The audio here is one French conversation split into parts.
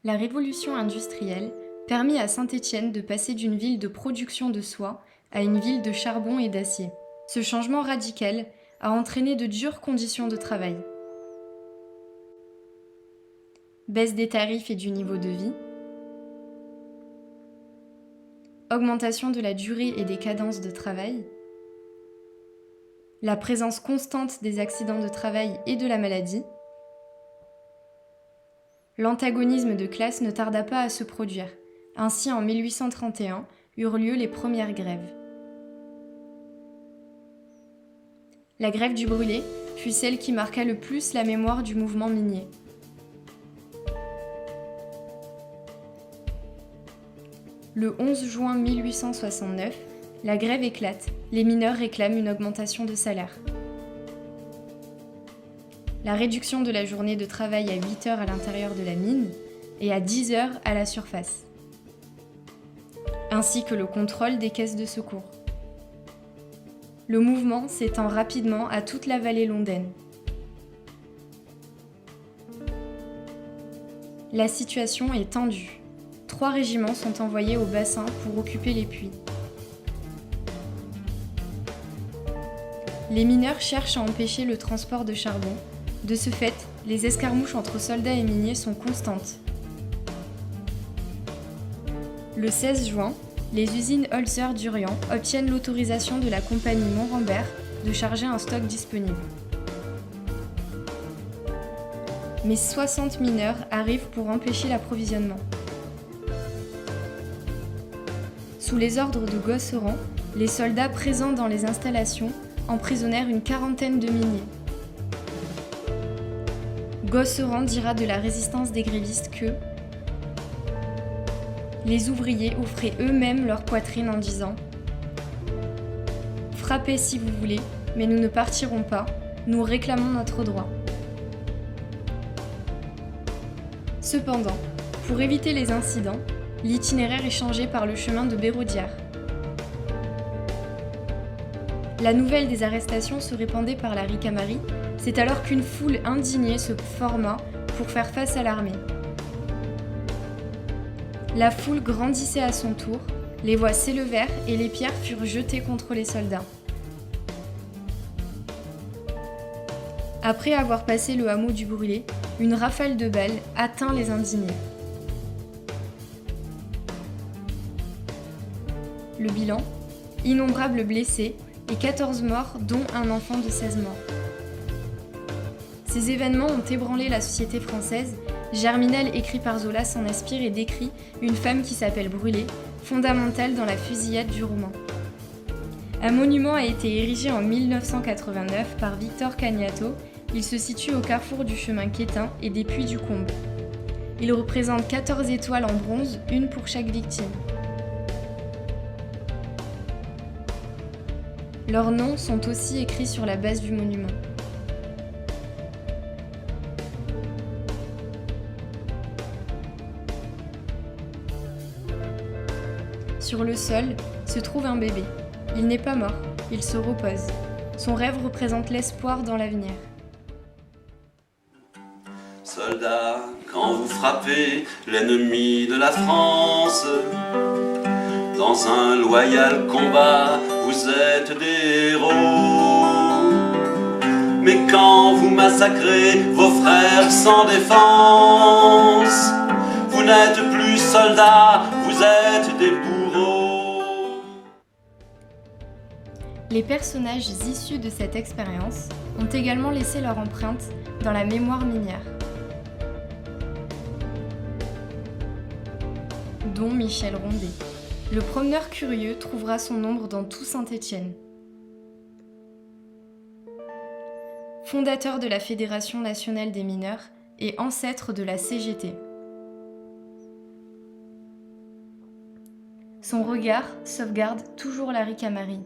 La révolution industrielle permit à Saint-Étienne de passer d'une ville de production de soie à une ville de charbon et d'acier. Ce changement radical a entraîné de dures conditions de travail. Baisse des tarifs et du niveau de vie, augmentation de la durée et des cadences de travail, la présence constante des accidents de travail et de la maladie. L'antagonisme de classe ne tarda pas à se produire. Ainsi, en 1831, eurent lieu les premières grèves. La grève du brûlé fut celle qui marqua le plus la mémoire du mouvement minier. Le 11 juin 1869, la grève éclate. Les mineurs réclament une augmentation de salaire. La réduction de la journée de travail à 8 heures à l'intérieur de la mine et à 10 heures à la surface, ainsi que le contrôle des caisses de secours. Le mouvement s'étend rapidement à toute la vallée londaine. La situation est tendue. 3 régiments sont envoyés au bassin pour occuper les puits. Les mineurs cherchent à empêcher le transport de charbon. De ce fait, les escarmouches entre soldats et miniers sont constantes. Le 16 juin, les usines Holzer-Durian obtiennent l'autorisation de la compagnie Montrembert de charger un stock disponible. Mais 60 mineurs arrivent pour empêcher l'approvisionnement. Sous les ordres de Gosserand, les soldats présents dans les installations emprisonnèrent une quarantaine de miniers. Gosserand dira de la résistance des grévistes que les ouvriers offraient eux-mêmes leur poitrine en disant « Frappez si vous voulez, mais nous ne partirons pas, nous réclamons notre droit. » Cependant, pour éviter les incidents, l'itinéraire est changé par le chemin de Béraudière. La nouvelle des arrestations se répandait par la Ricamarie. C'est alors qu'une foule indignée se forma pour faire face à l'armée. La foule grandissait à son tour, les voix s'élevèrent et les pierres furent jetées contre les soldats. Après avoir passé le hameau du Brûlé, une rafale de balles atteint les indignés. Le bilan, innombrables blessés et 14 morts, dont un enfant de 16 mois. Ces événements ont ébranlé la société française. Germinal, écrit par Zola, s'en inspire et décrit une femme qui s'appelle Brûlé, fondamentale dans la fusillade du roman. Un monument a été érigé en 1989 par Victor Cagnato. Il se situe au carrefour du chemin Quétin et des puits du Combe. Il représente 14 étoiles en bronze, une pour chaque victime. Leurs noms sont aussi écrits sur la base du monument. Sur le sol se trouve un bébé. Il n'est pas mort, il se repose. Son rêve représente l'espoir dans l'avenir. Soldats, quand vous frappez l'ennemi de la France, dans un loyal combat, vous êtes des héros. Mais quand vous massacrez vos frères sans défense, vous n'êtes plus soldats, vous êtes des bourreaux. Les personnages issus de cette expérience ont également laissé leur empreinte dans la mémoire minière, dont Michel Rondet. Le promeneur curieux trouvera son ombre dans tout Saint-Étienne. Fondateur de la Fédération nationale des mineurs et ancêtre de la CGT. Son regard sauvegarde toujours la Ricamarie.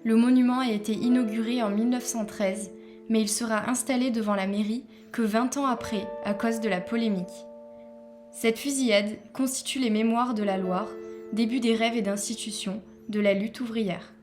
Le monument a été inauguré en 1913, mais il sera installé devant la mairie que 20 ans après à cause de la polémique. Cette fusillade constitue les mémoires de la Loire, début des rêves et d'institutions de la lutte ouvrière.